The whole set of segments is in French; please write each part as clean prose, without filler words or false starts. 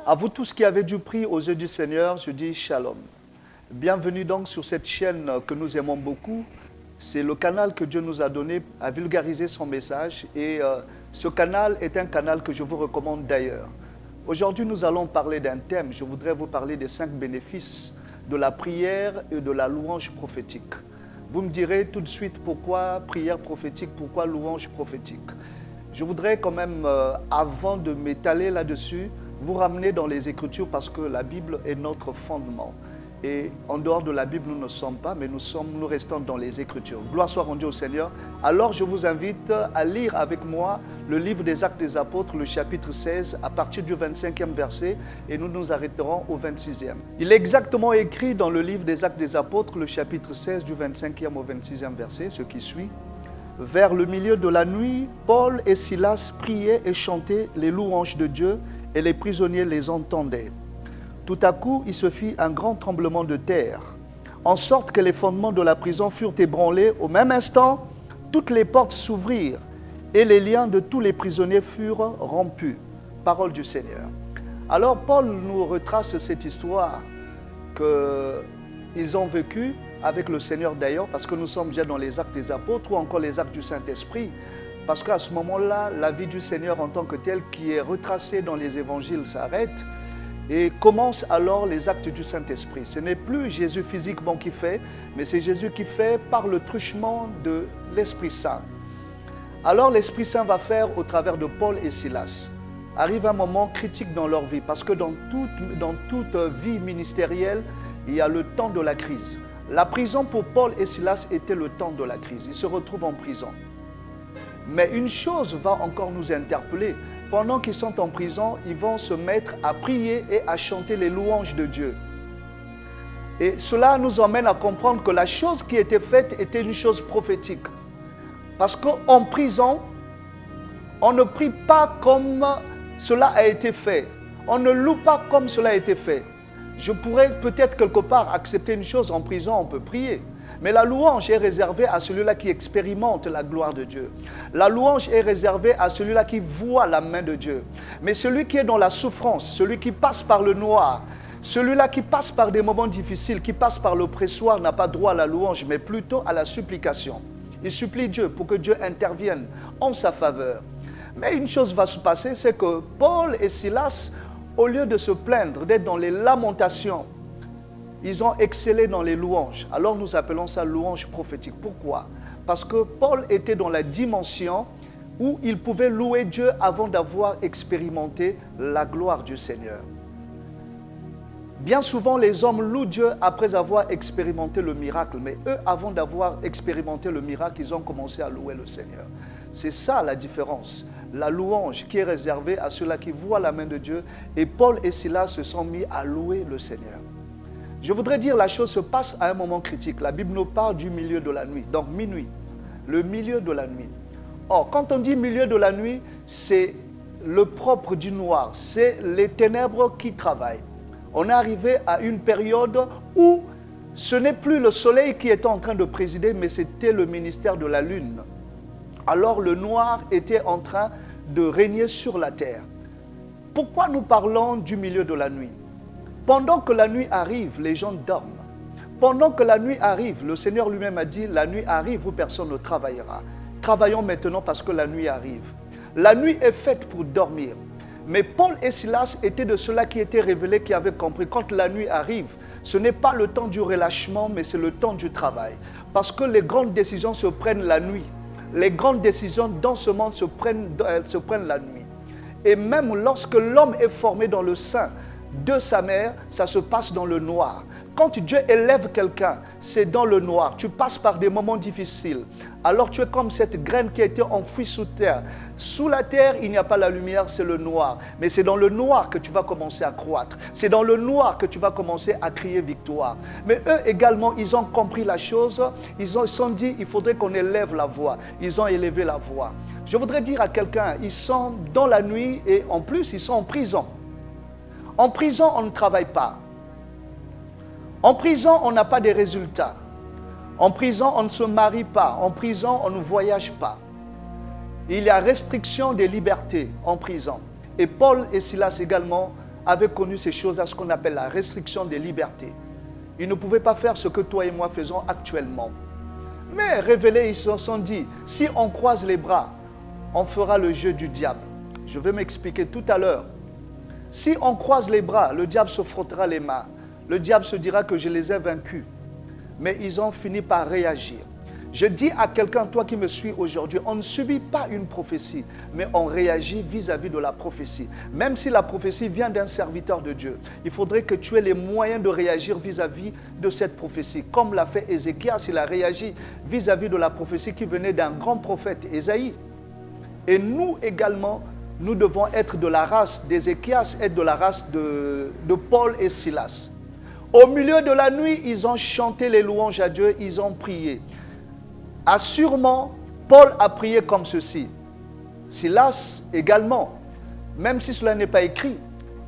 À vous tous qui avez du prix aux yeux du Seigneur, je dis Shalom. Bienvenue donc sur cette chaîne que nous aimons beaucoup. C'est le canal que Dieu nous a donné à vulgariser son message et ce canal est un canal que je vous recommande d'ailleurs. Aujourd'hui, nous allons parler d'un thème. Je voudrais vous parler des 5 bénéfices de la prière et de la louange prophétique. Vous me direz tout de suite pourquoi prière prophétique, pourquoi louange prophétique. Je voudrais quand même, avant de m'étaler là-dessus, vous ramener dans les Écritures parce que la Bible est notre fondement. Et en dehors de la Bible, nous ne sommes pas, mais nous restons dans les Écritures. Gloire soit rendue au Seigneur. Alors, je vous invite à lire avec moi le livre des Actes des Apôtres, le chapitre 16, à partir du 25e verset, et nous nous arrêterons au 26e. Il est exactement écrit dans le livre des Actes des Apôtres, le chapitre 16, du 25e au 26e verset, ce qui suit. Vers le milieu de la nuit, Paul et Silas priaient et chantaient les louanges de Dieu, et les prisonniers les entendaient. Tout à coup, il se fit un grand tremblement de terre, en sorte que les fondements de la prison furent ébranlés. Au même instant, toutes les portes s'ouvrirent et les liens de tous les prisonniers furent rompus. Parole du Seigneur. Alors, Paul nous retrace cette histoire qu'ils ont vécue avec le Seigneur d'ailleurs, parce que nous sommes déjà dans les Actes des Apôtres ou encore les Actes du Saint-Esprit. Parce qu'à ce moment-là, la vie du Seigneur en tant que telle qui est retracée dans les évangiles s'arrête et commence alors les actes du Saint-Esprit. Ce n'est plus Jésus physiquement qui fait, mais c'est Jésus qui fait par le truchement de l'Esprit Saint. Alors l'Esprit Saint va faire au travers de Paul et Silas. Arrive un moment critique dans leur vie, parce que dans toute vie ministérielle, il y a le temps de la crise. La prison pour Paul et Silas était le temps de la crise. Ils se retrouvent en prison. Mais une chose va encore nous interpeller. Pendant qu'ils sont en prison, ils vont se mettre à prier et à chanter les louanges de Dieu. Et cela nous emmène à comprendre que la chose qui était faite était une chose prophétique. Parce qu'en prison, on ne prie pas comme cela a été fait. On ne loue pas comme cela a été fait. Je pourrais peut-être quelque part accepter une chose, en prison on peut prier. Mais la louange est réservée à celui-là qui expérimente la gloire de Dieu. La louange est réservée à celui-là qui voit la main de Dieu. Mais celui qui est dans la souffrance, celui qui passe par le noir, celui-là qui passe par des moments difficiles, qui passe par l'oppressoir, n'a pas droit à la louange, mais plutôt à la supplication. Il supplie Dieu pour que Dieu intervienne en sa faveur. Mais une chose va se passer, c'est que Paul et Silas, au lieu de se plaindre, d'être dans les lamentations, ils ont excellé dans les louanges. Alors nous appelons ça louange prophétique. Pourquoi? Parce que Paul était dans la dimension où il pouvait louer Dieu avant d'avoir expérimenté la gloire du Seigneur. Bien souvent, les hommes louent Dieu après avoir expérimenté le miracle. Mais eux, avant d'avoir expérimenté le miracle, ils ont commencé à louer le Seigneur. C'est ça la différence. La louange qui est réservée à ceux-là qui voient la main de Dieu. Et Paul et Silas se sont mis à louer le Seigneur. Je voudrais dire, la chose se passe à un moment critique. La Bible nous parle du milieu de la nuit, donc minuit, le milieu de la nuit. Or, quand on dit milieu de la nuit, c'est le propre du noir, c'est les ténèbres qui travaillent. On est arrivé à une période où ce n'est plus le soleil qui était en train de présider, mais c'était le ministère de la lune. Alors le noir était en train de régner sur la terre. Pourquoi nous parlons du milieu de la nuit? Pendant que la nuit arrive, les gens dorment. Pendant que la nuit arrive, le Seigneur lui-même a dit, la nuit arrive où personne ne travaillera. Travaillons maintenant parce que la nuit arrive. La nuit est faite pour dormir. Mais Paul et Silas étaient de ceux-là qui étaient révélés, qui avaient compris, quand la nuit arrive, ce n'est pas le temps du relâchement, mais c'est le temps du travail. Parce que les grandes décisions se prennent la nuit. Les grandes décisions dans ce monde se prennent la nuit. Et même lorsque l'homme est formé dans le sein de sa mère, ça se passe dans le noir. Quand Dieu élève quelqu'un, c'est dans le noir. Tu passes par des moments difficiles. Alors tu es comme cette graine qui a été enfouie sous terre. Sous la terre, il n'y a pas la lumière, c'est le noir. Mais c'est dans le noir que tu vas commencer à croître. C'est dans le noir que tu vas commencer à crier victoire. Mais eux également, ils ont compris la chose. Ils se sont dit, il faudrait qu'on élève la voix. Ils ont élevé la voix. Je voudrais dire à quelqu'un, ils sont dans la nuit et en plus, ils sont en prison. En prison, on ne travaille pas. En prison, on n'a pas de résultats. En prison, on ne se marie pas. En prison, on ne voyage pas. Il y a restriction des libertés en prison. Et Paul et Silas également avait connu ces choses à ce qu'on appelle la restriction des libertés. Ils ne pouvaient pas faire ce que toi et moi faisons actuellement. Mais révélés, ils se sont dit, si on croise les bras, on fera le jeu du diable. Je vais m'expliquer tout à l'heure. Si on croise les bras, le diable se frottera les mains. Le diable se dira que je les ai vaincus. Mais ils ont fini par réagir. Je dis à quelqu'un, toi qui me suis aujourd'hui, on ne subit pas une prophétie, mais on réagit vis-à-vis de la prophétie. Même si la prophétie vient d'un serviteur de Dieu, il faudrait que tu aies les moyens de réagir vis-à-vis de cette prophétie. Comme l'a fait Ézéchias, il a réagi vis-à-vis de la prophétie qui venait d'un grand prophète, Ésaïe. Et nous également, nous devons être de la race d'Ézéchias, être de la race de Paul et Silas. Au milieu de la nuit, ils ont chanté les louanges à Dieu, ils ont prié. Assurément, Paul a prié comme ceci. Silas également, même si cela n'est pas écrit,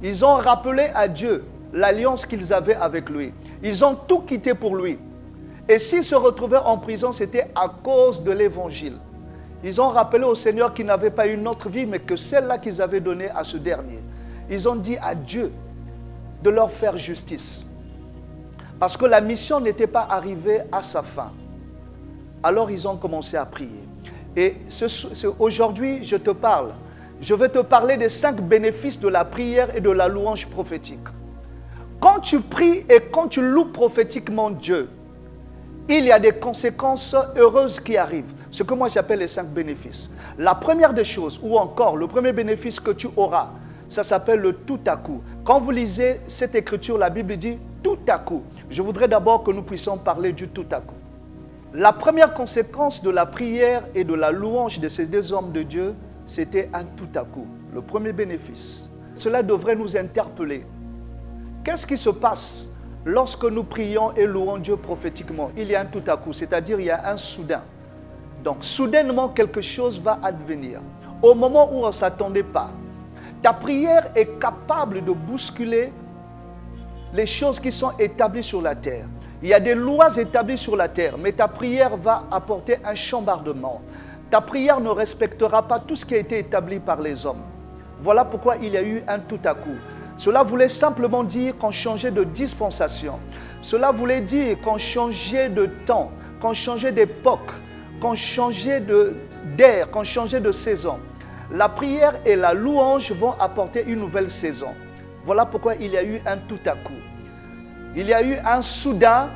ils ont rappelé à Dieu l'alliance qu'ils avaient avec lui. Ils ont tout quitté pour lui. Et s'ils se retrouvaient en prison, c'était à cause de l'évangile. Ils ont rappelé au Seigneur qu'ils n'avaient pas une autre vie, mais que celle-là qu'ils avaient donnée à ce dernier. Ils ont dit à Dieu de leur faire justice. Parce que la mission n'était pas arrivée à sa fin. Alors ils ont commencé à prier. Et aujourd'hui, je te parle. Je vais te parler des 5 bénéfices de la prière et de la louange prophétique. Quand tu pries et quand tu loues prophétiquement Dieu, il y a des conséquences heureuses qui arrivent. Ce que moi j'appelle les 5 bénéfices. La première des choses, ou encore le premier bénéfice que tu auras, ça s'appelle le tout à coup. Quand vous lisez cette écriture, la Bible dit tout à coup. Je voudrais d'abord que nous puissions parler du tout à coup. La première conséquence de la prière et de la louange de ces 2 hommes de Dieu, c'était un tout à coup. Le premier bénéfice. Cela devrait nous interpeller. Qu'est-ce qui se passe lorsque nous prions et louons Dieu prophétiquement? Il y a un tout à coup, c'est-à-dire il y a un soudain. Donc soudainement quelque chose va advenir. Au moment où on ne s'attendait pas. Ta prière est capable de bousculer les choses qui sont établies sur la terre. Il y a des lois établies sur la terre, mais ta prière va apporter un chambardement. Ta prière ne respectera pas tout ce qui a été établi par les hommes. Voilà pourquoi il y a eu un tout à coup. Cela voulait simplement dire qu'on changeait de dispensation. Cela voulait dire qu'on changeait de temps, qu'on changeait d'époque, qu'on changeait d'air, qu'on changeait de saison. La prière et la louange vont apporter une nouvelle saison. Voilà pourquoi il y a eu un tout à coup. Il y a eu un soudain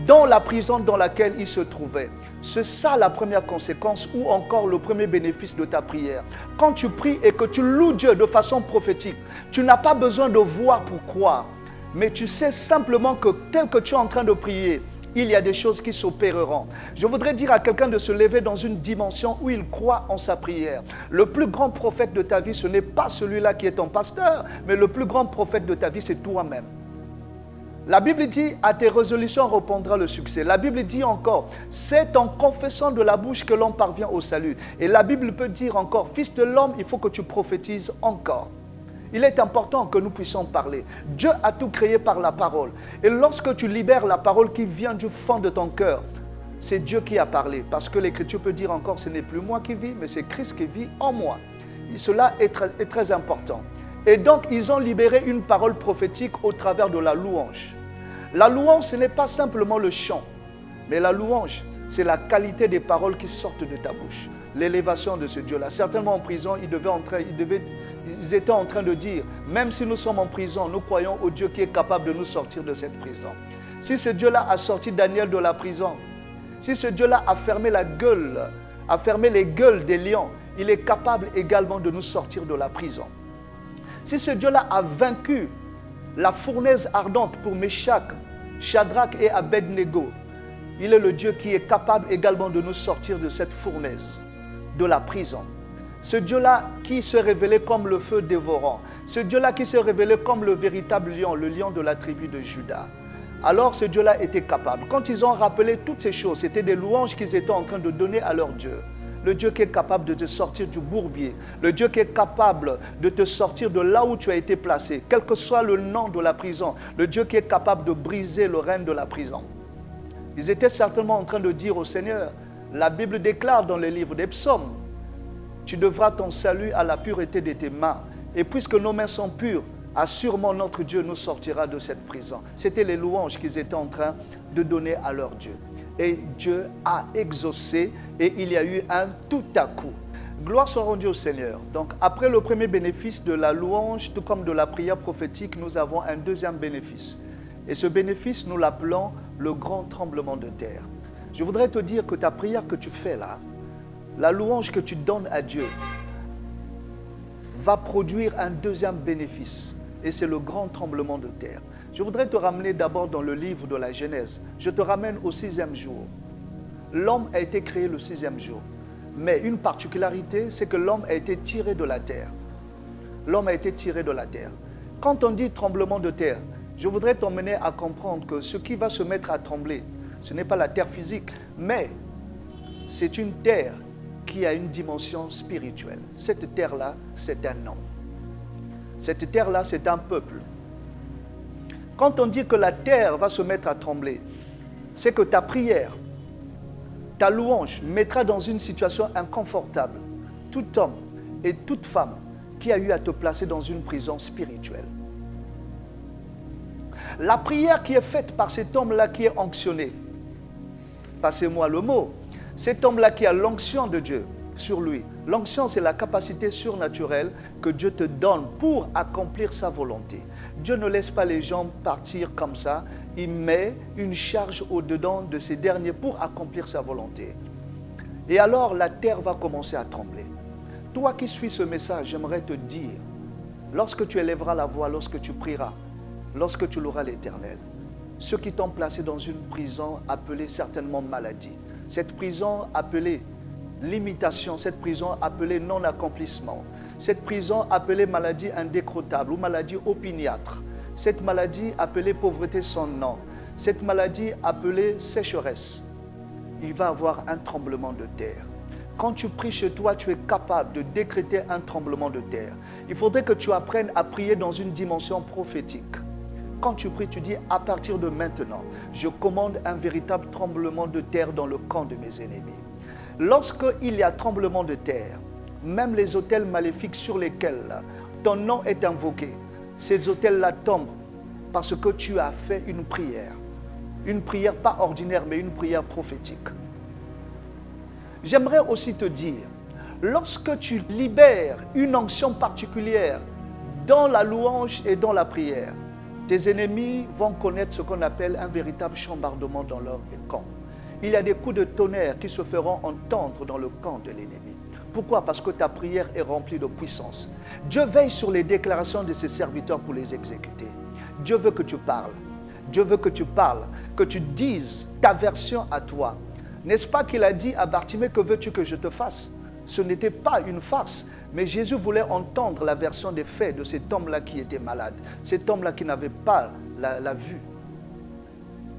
dans la prison dans laquelle il se trouvait. C'est ça la première conséquence ou encore le premier bénéfice de ta prière. Quand tu pries et que tu loues Dieu de façon prophétique, tu n'as pas besoin de voir pour croire. Mais tu sais simplement que tel que tu es en train de prier, il y a des choses qui s'opéreront. Je voudrais dire à quelqu'un de se lever dans une dimension où il croit en sa prière. Le plus grand prophète de ta vie, ce n'est pas celui-là qui est ton pasteur, mais le plus grand prophète de ta vie, c'est toi-même. La Bible dit, à tes résolutions répondra le succès. La Bible dit encore, c'est en confessant de la bouche que l'on parvient au salut. Et la Bible peut dire encore, fils de l'homme, il faut que tu prophétises encore. Il est important que nous puissions parler. Dieu a tout créé par la parole. Et lorsque tu libères la parole qui vient du fond de ton cœur, c'est Dieu qui a parlé. Parce que l'Écriture peut dire encore, ce n'est plus moi qui vis, mais c'est Christ qui vit en moi. Et cela est très important. Et donc, ils ont libéré une parole prophétique au travers de la louange. La louange, ce n'est pas simplement le chant, mais la louange, c'est la qualité des paroles qui sortent de ta bouche. L'élévation de ce Dieu-là. Certainement en prison, ils étaient en train de dire, même si nous sommes en prison, nous croyons au Dieu qui est capable de nous sortir de cette prison. Si ce Dieu-là a sorti Daniel de la prison, si ce Dieu-là a fermé les gueules des lions, il est capable également de nous sortir de la prison. Si ce Dieu-là a vaincu la fournaise ardente pour Méshach, Shadrach et Abednego, il est le Dieu qui est capable également de nous sortir de cette fournaise, de la prison. Ce Dieu-là qui se révélait comme le feu dévorant, ce Dieu-là qui se révélait comme le véritable lion, le lion de la tribu de Juda. Alors ce Dieu-là était capable. Quand ils ont rappelé toutes ces choses, c'était des louanges qu'ils étaient en train de donner à leur Dieu. Le Dieu qui est capable de te sortir du bourbier. Le Dieu qui est capable de te sortir de là où tu as été placé. Quel que soit le nom de la prison. Le Dieu qui est capable de briser le règne de la prison. Ils étaient certainement en train de dire au Seigneur, la Bible déclare dans le livre des psaumes, tu devras ton salut à la pureté de tes mains. Et puisque nos mains sont pures, assurément notre Dieu nous sortira de cette prison. C'était les louanges qu'ils étaient en train de donner à leur Dieu. Et Dieu a exaucé et il y a eu un tout à coup. Gloire soit rendue au Seigneur. Donc après le premier bénéfice de la louange, tout comme de la prière prophétique, nous avons un deuxième bénéfice. Et ce bénéfice, nous l'appelons le grand tremblement de terre. Je voudrais te dire que ta prière que tu fais là, la louange que tu donnes à Dieu, va produire un deuxième bénéfice. Et c'est le grand tremblement de terre. Je voudrais te ramener d'abord dans le livre de la Genèse. Je te ramène au 6e jour. L'homme a été créé le 6e jour. Mais une particularité, c'est que l'homme a été tiré de la terre. L'homme a été tiré de la terre. Quand on dit tremblement de terre, je voudrais t'emmener à comprendre que ce qui va se mettre à trembler, ce n'est pas la terre physique, mais c'est une terre qui a une dimension spirituelle. Cette terre-là, c'est un homme. Cette terre-là, c'est un peuple. Quand on dit que la terre va se mettre à trembler, c'est que ta prière, ta louange mettra dans une situation inconfortable tout homme et toute femme qui a eu à te placer dans une prison spirituelle. La prière qui est faite par cet homme-là qui est onctionné, passez-moi le mot, cet homme-là qui a l'onction de Dieu sur lui. L'onction, c'est la capacité surnaturelle que Dieu te donne pour accomplir sa volonté. Dieu ne laisse pas les gens partir comme ça. Il met une charge au-dedans de ces derniers pour accomplir sa volonté. Et alors, la terre va commencer à trembler. Toi qui suis ce message, j'aimerais te dire, lorsque tu élèveras la voix, lorsque tu prieras, lorsque tu loueras l'Éternel, ceux qui t'ont placé dans une prison appelée certainement maladie, cette prison appelée limitation, cette prison appelée non-accomplissement, cette prison appelée maladie indécrottable ou maladie opiniâtre, cette maladie appelée pauvreté sans nom, cette maladie appelée sécheresse, il va y avoir un tremblement de terre. Quand tu pries chez toi, tu es capable de décréter un tremblement de terre. Il faudrait que tu apprennes à prier dans une dimension prophétique. Quand tu pries, tu dis à partir de maintenant, je commande un véritable tremblement de terre dans le camp de mes ennemis. Lorsqu'il y a tremblement de terre, même les autels maléfiques sur lesquels ton nom est invoqué, ces autels-là tombent parce que tu as fait une prière pas ordinaire, mais une prière prophétique. J'aimerais aussi te dire, lorsque tu libères une onction particulière dans la louange et dans la prière, tes ennemis vont connaître ce qu'on appelle un véritable chambardement dans leur camp. Il y a des coups de tonnerre qui se feront entendre dans le camp de l'ennemi. Pourquoi? Parce que ta prière est remplie de puissance. Dieu veille sur les déclarations de ses serviteurs pour les exécuter. Dieu veut que tu parles. Dieu veut que tu parles, que tu dises ta version à toi. N'est-ce pas qu'il a dit à Bartimée, que veux-tu que je te fasse? Ce n'était pas une farce, mais Jésus voulait entendre la version des faits de cet homme-là qui était malade, cet homme-là qui n'avait pas la vue.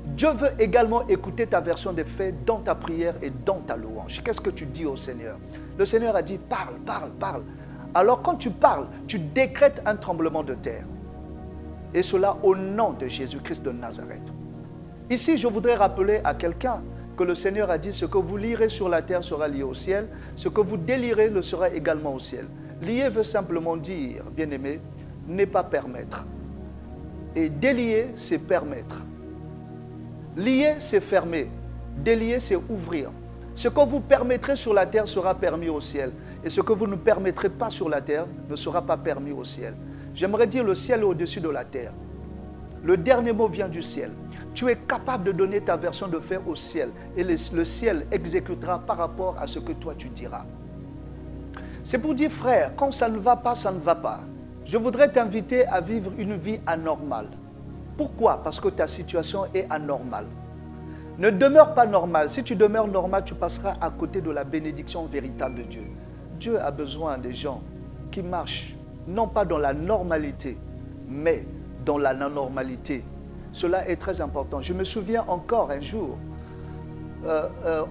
Dieu veut également écouter ta version des faits dans ta prière et dans ta louange. Qu'est-ce que tu dis au Seigneur? Le Seigneur a dit, parle, parle, parle. Alors quand tu parles, tu décrètes un tremblement de terre. Et cela au nom de Jésus-Christ de Nazareth. Ici, je voudrais rappeler à quelqu'un que le Seigneur a dit, ce que vous lirez sur la terre sera lié au ciel, ce que vous délirez le sera également au ciel. Lier veut simplement dire, bien-aimé, n'est pas permettre. Et délier, c'est permettre. Lier, c'est fermer. Délier, c'est ouvrir. Ce que vous permettrez sur la terre sera permis au ciel. Et ce que vous ne permettrez pas sur la terre ne sera pas permis au ciel. J'aimerais dire le ciel est au-dessus de la terre. Le dernier mot vient du ciel. Tu es capable de donner ta version de fait au ciel. Et le ciel exécutera par rapport à ce que toi tu diras. C'est pour dire, frère, quand ça ne va pas, ça ne va pas. Je voudrais t'inviter à vivre une vie anormale. Pourquoi? Parce que ta situation est anormale. Ne demeure pas normal. Si tu demeures normal, tu passeras à côté de la bénédiction véritable de Dieu. Dieu a besoin des gens qui marchent, non pas dans la normalité, mais dans la non-normalité. Cela est très important. Je me souviens encore un jour,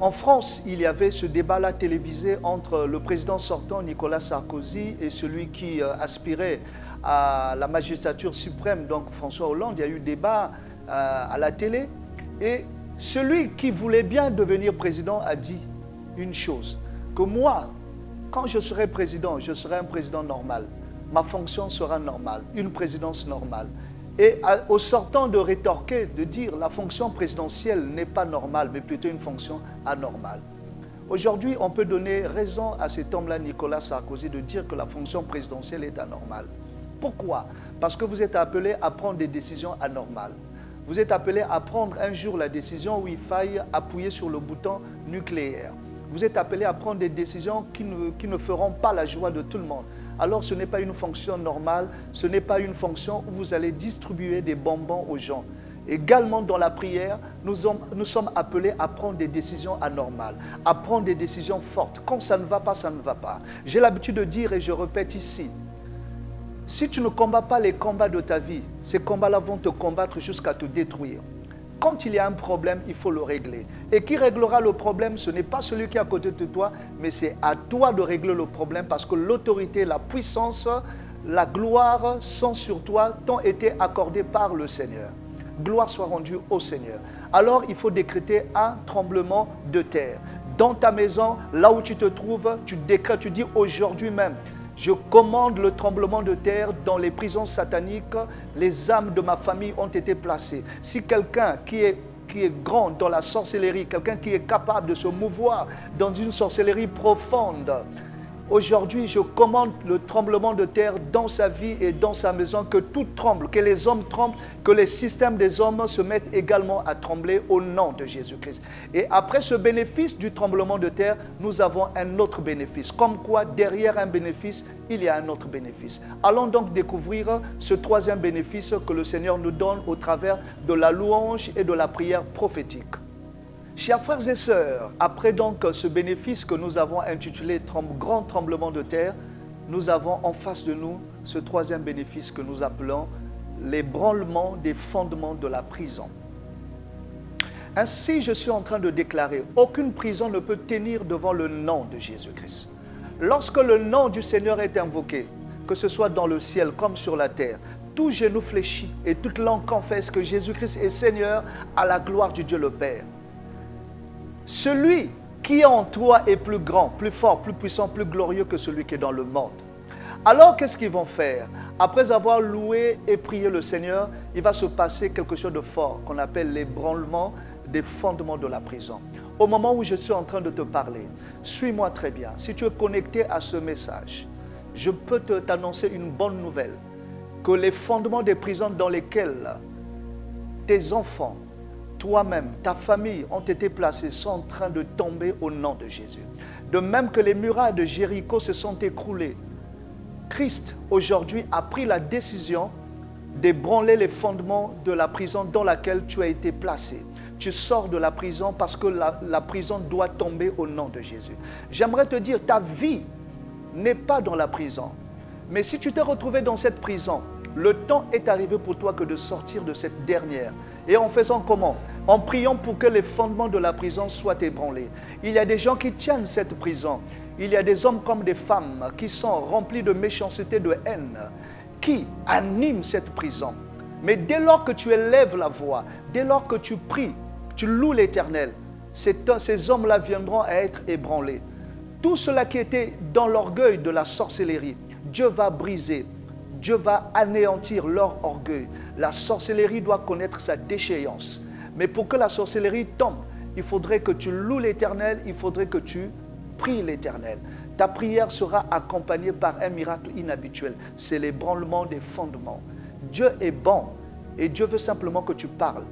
en France, il y avait ce débat-là télévisé entre le président sortant Nicolas Sarkozy et celui qui aspirait à la magistrature suprême, donc François Hollande. Il y a eu débat à la télé et celui qui voulait bien devenir président a dit une chose, que moi, quand je serai président, je serai un président normal. ma fonction sera normale, une présidence normale. Et au sortant de rétorquer, de dire la fonction présidentielle n'est pas normale, mais plutôt une fonction anormale. Aujourd'hui, on peut donner raison à cet homme-là, Nicolas Sarkozy, de dire que la fonction présidentielle est anormale. Pourquoi? Parce que vous êtes appelé à prendre des décisions anormales. Vous êtes appelé à prendre un jour la décision où il faille appuyer sur le bouton nucléaire. Vous êtes appelé à prendre des décisions qui ne feront pas la joie de tout le monde. Alors ce n'est pas une fonction normale, ce n'est pas une fonction où vous allez distribuer des bonbons aux gens. Également dans la prière, nous sommes appelés à prendre des décisions anormales, à prendre des décisions fortes. Quand ça ne va pas, ça ne va pas. J'ai l'habitude de dire et je répète ici, si tu ne combats pas les combats de ta vie, ces combats-là vont te combattre jusqu'à te détruire. Quand il y a un problème, il faut le régler. Et qui réglera le problème, ce n'est pas celui qui est à côté de toi, mais c'est à toi de régler le problème parce que l'autorité, la puissance, la gloire sont sur toi, t'ont été accordées par le Seigneur. Gloire soit rendue au Seigneur. Alors, il faut décréter un tremblement de terre. Dans ta maison, là où tu te trouves, tu décrètes, tu dis aujourd'hui même, je commande le tremblement de terre dans les prisons sataniques. Les âmes de ma famille ont été placées. Si quelqu'un qui est grand dans la sorcellerie, quelqu'un qui est capable de se mouvoir dans une sorcellerie profonde, aujourd'hui, je commande le tremblement de terre dans sa vie et dans sa maison, que tout tremble, que les hommes tremblent, que les systèmes des hommes se mettent également à trembler au nom de Jésus-Christ. Et après ce bénéfice du tremblement de terre, nous avons un autre bénéfice. Comme quoi, derrière un bénéfice, il y a un autre bénéfice. Allons donc découvrir ce troisième bénéfice que le Seigneur nous donne au travers de la louange et de la prière prophétique. Chers frères et sœurs, après donc ce bénéfice que nous avons intitulé grand tremblement de terre, nous avons en face de nous ce troisième bénéfice que nous appelons l'ébranlement des fondements de la prison. Ainsi, je suis en train de déclarer, aucune prison ne peut tenir devant le nom de Jésus-Christ. Lorsque le nom du Seigneur est invoqué, que ce soit dans le ciel comme sur la terre, tout genou fléchit et toute langue confesse que Jésus-Christ est Seigneur à la gloire du Dieu le Père. Celui qui est en toi est plus grand, plus fort, plus puissant, plus glorieux que celui qui est dans le monde. Alors, qu'est-ce qu'ils vont faire? Après avoir loué et prié le Seigneur, il va se passer quelque chose de fort qu'on appelle l'ébranlement des fondements de la prison. Au moment où je suis en train de te parler, suis-moi très bien. Si tu es connecté à ce message, je peux t'annoncer une bonne nouvelle, que les fondements des prisons dans lesquelles tes enfants, toi-même, ta famille ont été placés, sont en train de tomber au nom de Jésus. De même que les murailles de Jéricho se sont écroulées, Christ aujourd'hui a pris la décision d'ébranler les fondements de la prison dans laquelle tu as été placé. Tu sors de la prison parce que la prison doit tomber au nom de Jésus. J'aimerais te dire, ta vie n'est pas dans la prison. Mais si tu t'es retrouvé dans cette prison, le temps est arrivé pour toi que de sortir de cette dernière. Et en faisant comment? En priant pour que les fondements de la prison soient ébranlés. Il y a des gens qui tiennent cette prison. Il y a des hommes comme des femmes qui sont remplis de méchanceté, de haine, qui animent cette prison. Mais dès lors que tu élèves la voix, dès lors que tu pries, tu loues l'Éternel, ces hommes-là viendront à être ébranlés. Tout cela qui était dans l'orgueil de la sorcellerie, Dieu va briser. Dieu va anéantir leur orgueil. La sorcellerie doit connaître sa déchéance. Mais pour que la sorcellerie tombe, il faudrait que tu loues l'Éternel, il faudrait que tu pries l'Éternel. Ta prière sera accompagnée par un miracle inhabituel. C'est l'ébranlement des fondements. Dieu est bon et Dieu veut simplement que tu parles.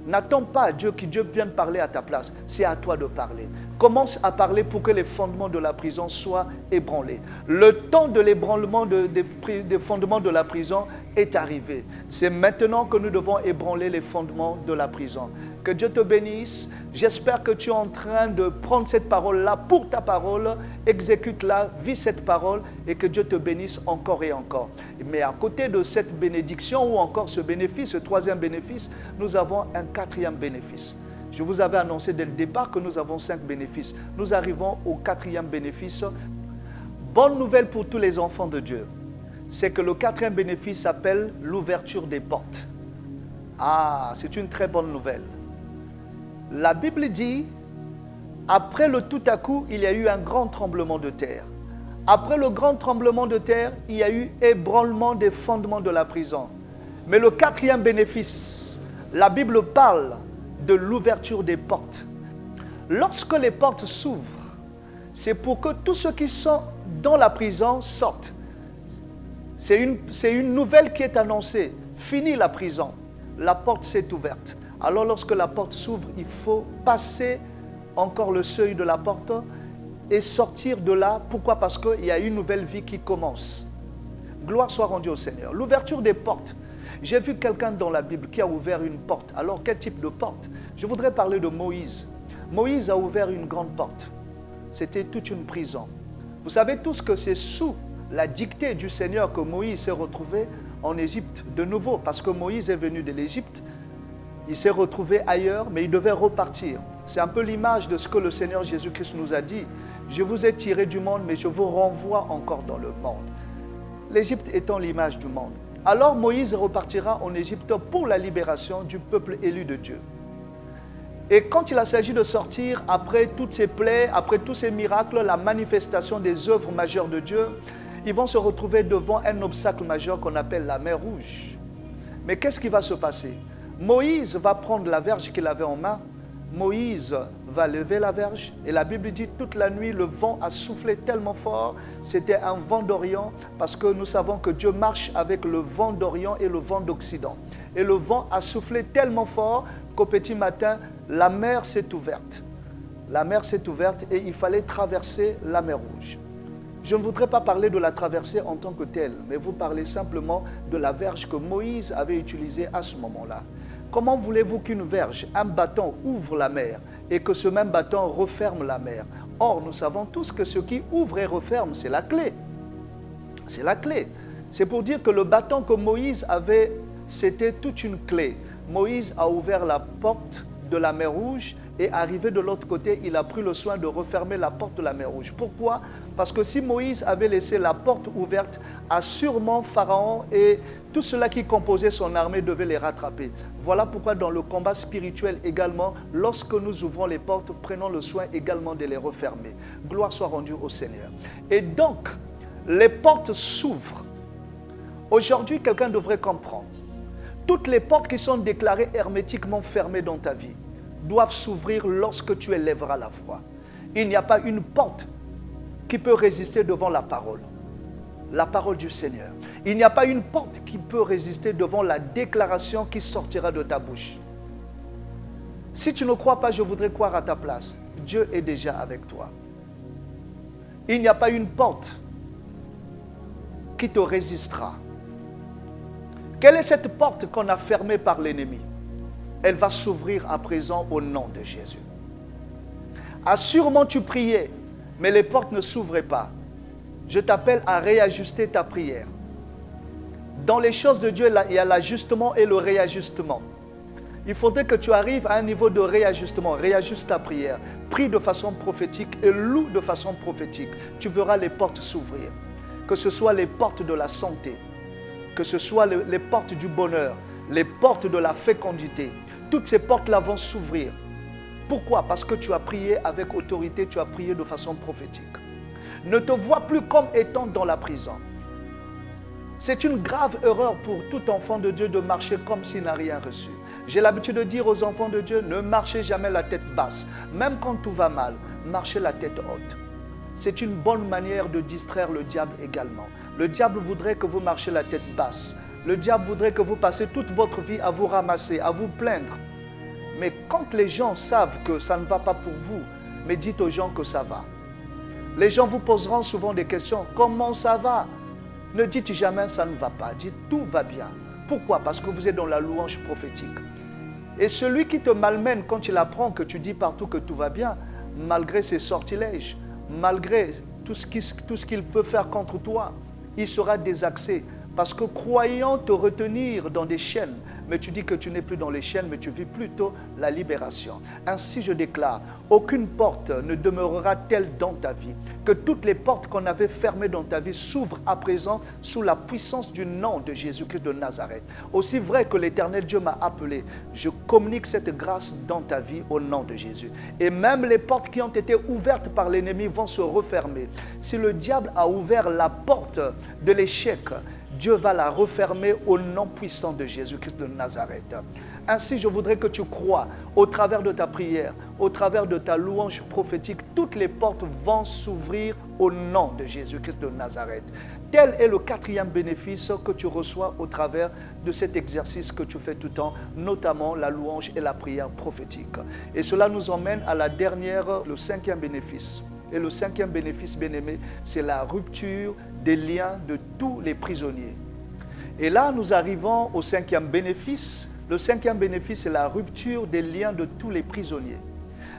N'attends pas Dieu que Dieu vienne parler à ta place. C'est à toi de parler. Commence à parler pour que les fondements de la prison soient ébranlés. Le temps de l'ébranlement des fondements de la prison est arrivé. C'est maintenant que nous devons ébranler les fondements de la prison. Que Dieu te bénisse. J'espère que tu es en train de prendre cette parole-là pour ta parole. Exécute-la, vis cette parole et que Dieu te bénisse encore et encore. Mais à côté de cette bénédiction ou encore ce bénéfice, ce troisième bénéfice, nous avons un quatrième bénéfice. Je vous avais annoncé dès le départ que nous avons 5 bénéfices. Nous arrivons au quatrième bénéfice. Bonne nouvelle pour tous les enfants de Dieu, c'est que le quatrième bénéfice s'appelle l'ouverture des portes. Ah, c'est une très bonne nouvelle. La Bible dit, après le tout à coup, il y a eu un grand tremblement de terre. Après le grand tremblement de terre, il y a eu ébranlement des fondements de la prison. Mais le quatrième bénéfice, la Bible parle de l'ouverture des portes. Lorsque les portes s'ouvrent, c'est pour que tous ceux qui sont dans la prison sortent. C'est une nouvelle qui est annoncée. Fini la prison, la porte s'est ouverte. Alors lorsque la porte s'ouvre, il faut passer encore le seuil de la porte et sortir de là. Pourquoi? Parce qu'il y a une nouvelle vie qui commence. Gloire soit rendue au Seigneur. L'ouverture des portes. J'ai vu quelqu'un dans la Bible qui a ouvert une porte. Alors quel type de porte? Je voudrais parler de Moïse. Moïse a ouvert une grande porte. C'était toute une prison. Vous savez tous que c'est sous la dictée du Seigneur que Moïse s'est retrouvé en Égypte de nouveau. Parce que Moïse est venu de l'Égypte. Il s'est retrouvé ailleurs, mais il devait repartir. C'est un peu l'image de ce que le Seigneur Jésus-Christ nous a dit. Je vous ai tiré du monde, mais je vous renvoie encore dans le monde. L'Égypte étant l'image du monde. Alors Moïse repartira en Égypte pour la libération du peuple élu de Dieu. Et quand il a s'agi de sortir, après toutes ces plaies, après tous ces miracles, la manifestation des œuvres majeures de Dieu, ils vont se retrouver devant un obstacle majeur qu'on appelle la mer Rouge. Mais qu'est-ce qui va se passer? Moïse va prendre la verge qu'il avait en main. Moïse va lever la verge et la Bible dit toute la nuit le vent a soufflé tellement fort, c'était un vent d'Orient parce que nous savons que Dieu marche avec le vent d'Orient et le vent d'Occident. Et le vent a soufflé tellement fort qu'au petit matin, la mer s'est ouverte. La mer s'est ouverte et il fallait traverser la mer Rouge. Je ne voudrais pas parler de la traversée en tant que telle, mais vous parlez simplement de la verge que Moïse avait utilisée à ce moment-là. Comment voulez-vous qu'une verge, un bâton, ouvre la mer et que ce même bâton referme la mer? Or, nous savons tous que ce qui ouvre et referme, c'est la clé. C'est la clé. C'est pour dire que le bâton que Moïse avait, c'était toute une clé. Moïse a ouvert la porte de la mer Rouge et arrivé de l'autre côté, il a pris le soin de refermer la porte de la mer Rouge. Pourquoi? Parce que si Moïse avait laissé la porte ouverte, assurément Pharaon et tout cela qui composait son armée devaient les rattraper. Voilà pourquoi dans le combat spirituel également, lorsque nous ouvrons les portes, prenons le soin également de les refermer. Gloire soit rendue au Seigneur. Et donc, les portes s'ouvrent. Aujourd'hui, quelqu'un devrait comprendre. Toutes les portes qui sont déclarées hermétiquement fermées dans ta vie doivent s'ouvrir lorsque tu élèveras la voix. Il n'y a pas une porte qui peut résister devant la parole du Seigneur. Il n'y a pas une porte qui peut résister devant la déclaration qui sortira de ta bouche. Si tu ne crois pas, je voudrais croire à ta place. Dieu est déjà avec toi. Il n'y a pas une porte qui te résistera. Quelle est cette porte qu'on a fermée par l'ennemi? Elle va s'ouvrir à présent au nom de Jésus. Assurément tu priais, mais les portes ne s'ouvraient pas. Je t'appelle à réajuster ta prière. Dans les choses de Dieu, il y a l'ajustement et le réajustement. Il faudrait que tu arrives à un niveau de réajustement. Réajuste ta prière. Prie de façon prophétique et loue de façon prophétique. Tu verras les portes s'ouvrir. Que ce soit les portes de la santé, que ce soit les portes du bonheur, les portes de la fécondité. Toutes ces portes-là vont s'ouvrir. Pourquoi? Parce que tu as prié avec autorité, tu as prié de façon prophétique. Ne te vois plus comme étant dans la prison. C'est une grave erreur pour tout enfant de Dieu de marcher comme s'il n'a rien reçu. J'ai l'habitude de dire aux enfants de Dieu, ne marchez jamais la tête basse. Même quand tout va mal, marchez la tête haute. C'est une bonne manière de distraire le diable également. Le diable voudrait que vous marchiez la tête basse. Le diable voudrait que vous passiez toute votre vie à vous ramasser, à vous plaindre. Mais quand les gens savent que ça ne va pas pour vous, mais dites aux gens que ça va. Les gens vous poseront souvent des questions. Comment ça va? Ne dites jamais ça ne va pas. Dites tout va bien. Pourquoi? Parce que vous êtes dans la louange prophétique. Et celui qui te malmène quand il apprend que tu dis partout que tout va bien, malgré ses sortilèges, malgré tout ce qu'il peut faire contre toi, il sera désaxé. Parce que croyant te retenir dans des chaînes, mais tu dis que tu n'es plus dans les chaînes, mais tu vis plutôt la libération. Ainsi je déclare, aucune porte ne demeurera telle dans ta vie, que toutes les portes qu'on avait fermées dans ta vie s'ouvrent à présent sous la puissance du nom de Jésus-Christ de Nazareth. Aussi vrai que l'Éternel Dieu m'a appelé, je communique cette grâce dans ta vie au nom de Jésus. Et même les portes qui ont été ouvertes par l'ennemi vont se refermer. Si le diable a ouvert la porte de l'échec, Dieu va la refermer au nom puissant de Jésus-Christ de Nazareth. Ainsi, je voudrais que tu crois, au travers de ta prière, au travers de ta louange prophétique, toutes les portes vont s'ouvrir au nom de Jésus-Christ de Nazareth. Tel est le quatrième bénéfice que tu reçois au travers de cet exercice que tu fais tout le temps, notamment la louange et la prière prophétique. Et cela nous emmène à la dernière, le cinquième bénéfice. Et le cinquième bénéfice, bien-aimé, c'est la rupture des liens de tous les prisonniers. Et là, nous arrivons au cinquième bénéfice. Le cinquième bénéfice, c'est la rupture des liens de tous les prisonniers.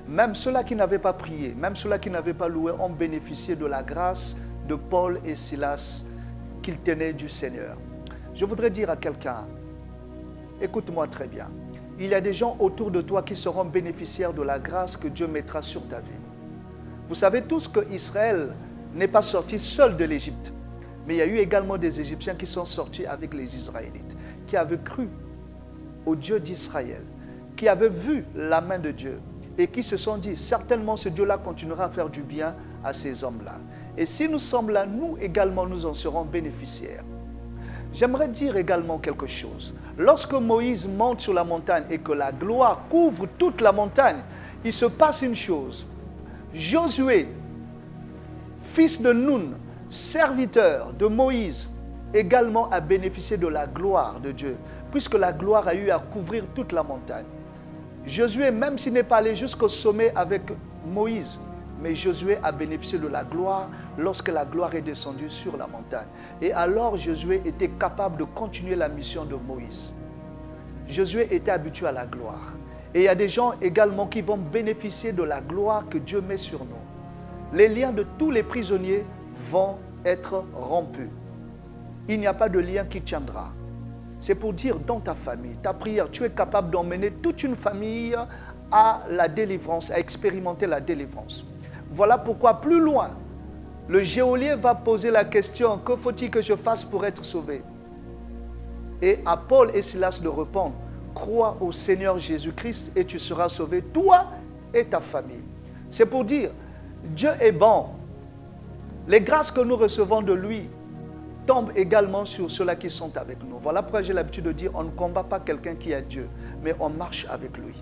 Même ceux-là qui n'avaient pas prié, même ceux-là qui n'avaient pas loué, ont bénéficié de la grâce de Paul et Silas qu'ils tenaient du Seigneur. Je voudrais dire à quelqu'un, écoute-moi très bien, il y a des gens autour de toi qui seront bénéficiaires de la grâce que Dieu mettra sur ta vie. Vous savez tous qu'Israël n'est pas sorti seul de l'Égypte, mais il y a eu également des Égyptiens qui sont sortis avec les Israélites, qui avaient cru au Dieu d'Israël, qui avaient vu la main de Dieu et qui se sont dit, certainement ce Dieu-là continuera à faire du bien à ces hommes-là. Et si nous sommes là, nous également, nous en serons bénéficiaires. J'aimerais dire également quelque chose. Lorsque Moïse monte sur la montagne et que la gloire couvre toute la montagne, il se passe une chose. Josué, fils de Nun, serviteur de Moïse, également a bénéficié de la gloire de Dieu, puisque la gloire a eu à couvrir toute la montagne. Josué, même s'il n'est pas allé jusqu'au sommet avec Moïse, mais Josué a bénéficié de la gloire lorsque la gloire est descendue sur la montagne. Et alors Josué était capable de continuer la mission de Moïse. Josué était habitué à la gloire. Et il y a des gens également qui vont bénéficier de la gloire que Dieu met sur nous. Les liens de tous les prisonniers vont être rompus. Il n'y a pas de lien qui tiendra. C'est pour dire dans ta famille, ta prière, tu es capable d'emmener toute une famille à la délivrance, à expérimenter la délivrance. Voilà pourquoi plus loin, le geôlier va poser la question, que faut-il que je fasse pour être sauvé? Et à Paul et Silas de répondre, crois au Seigneur Jésus-Christ et tu seras sauvé, toi et ta famille. C'est pour dire, Dieu est bon. Les grâces que nous recevons de lui tombent également sur ceux-là qui sont avec nous. Voilà pourquoi j'ai l'habitude de dire, on ne combat pas quelqu'un qui a Dieu, mais on marche avec lui.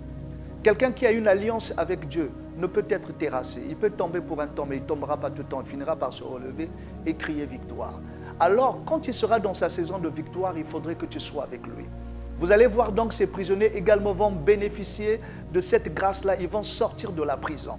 Quelqu'un qui a une alliance avec Dieu ne peut être terrassé. Il peut tomber pour un temps, mais il ne tombera pas tout le temps. Il finira par se relever et crier victoire. Alors, quand il sera dans sa saison de victoire, il faudrait que tu sois avec lui. Vous allez voir donc ces prisonniers également vont bénéficier de cette grâce-là. Ils vont sortir de la prison.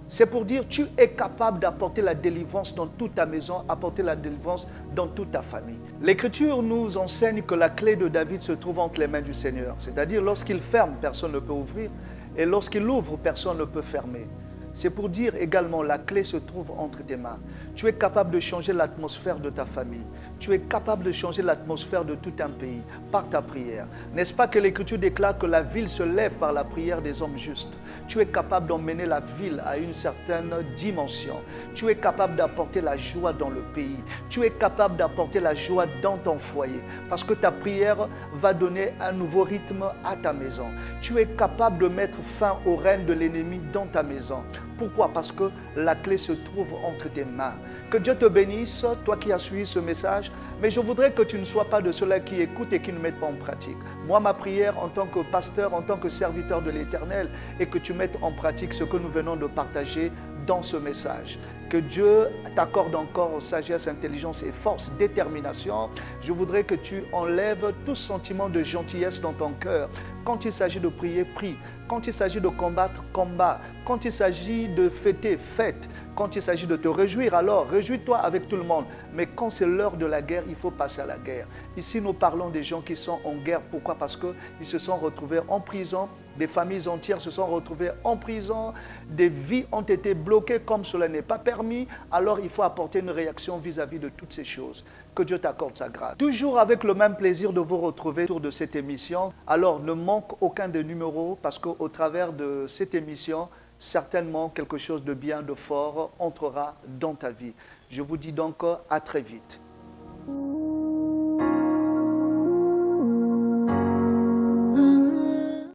C'est pour dire, tu es capable d'apporter la délivrance dans toute ta maison, apporter la délivrance dans toute ta famille. L'Écriture nous enseigne que la clé de David se trouve entre les mains du Seigneur. C'est-à-dire, lorsqu'il ferme, personne ne peut ouvrir. Et lorsqu'il ouvre, personne ne peut fermer. C'est pour dire également, la clé se trouve entre tes mains. Tu es capable de changer l'atmosphère de ta famille. Tu es capable de changer l'atmosphère de tout un pays par ta prière. N'est-ce pas que l'Écriture déclare que la ville se lève par la prière des hommes justes? Tu es capable d'emmener la ville à une certaine dimension. Tu es capable d'apporter la joie dans le pays. Tu es capable d'apporter la joie dans ton foyer. Parce que ta prière va donner un nouveau rythme à ta maison. Tu es capable de mettre fin au règne de l'ennemi dans ta maison. Pourquoi? Parce que la clé se trouve entre tes mains. Que Dieu te bénisse, toi qui as suivi ce message. Mais je voudrais que tu ne sois pas de ceux-là qui écoutent et qui ne mettent pas en pratique. Moi, ma prière en tant que pasteur, en tant que serviteur de l'Éternel, est que tu mettes en pratique ce que nous venons de partager dans ce message. Que Dieu t'accorde encore sagesse, intelligence et force, détermination. Je voudrais que tu enlèves tout sentiment de gentillesse dans ton cœur. Quand il s'agit de prier, prie. Quand il s'agit de combattre, combat. Quand il s'agit de fêter, fête. Quand il s'agit de te réjouir, alors réjouis-toi avec tout le monde. Mais quand c'est l'heure de la guerre, il faut passer à la guerre. Ici, nous parlons des gens qui sont en guerre. Pourquoi? Parce qu'ils se sont retrouvés en prison. Des familles entières se sont retrouvées en prison. Des vies ont été bloquées comme cela n'est pas permis. Alors, il faut apporter une réaction vis-à-vis de toutes ces choses. Que Dieu t'accorde sa grâce. Toujours avec le même plaisir de vous retrouver autour de cette émission. Alors, ne manque aucun des numéros parce qu'au travers de cette émission, certainement quelque chose de bien, de fort entrera dans ta vie. Je vous dis donc à très vite.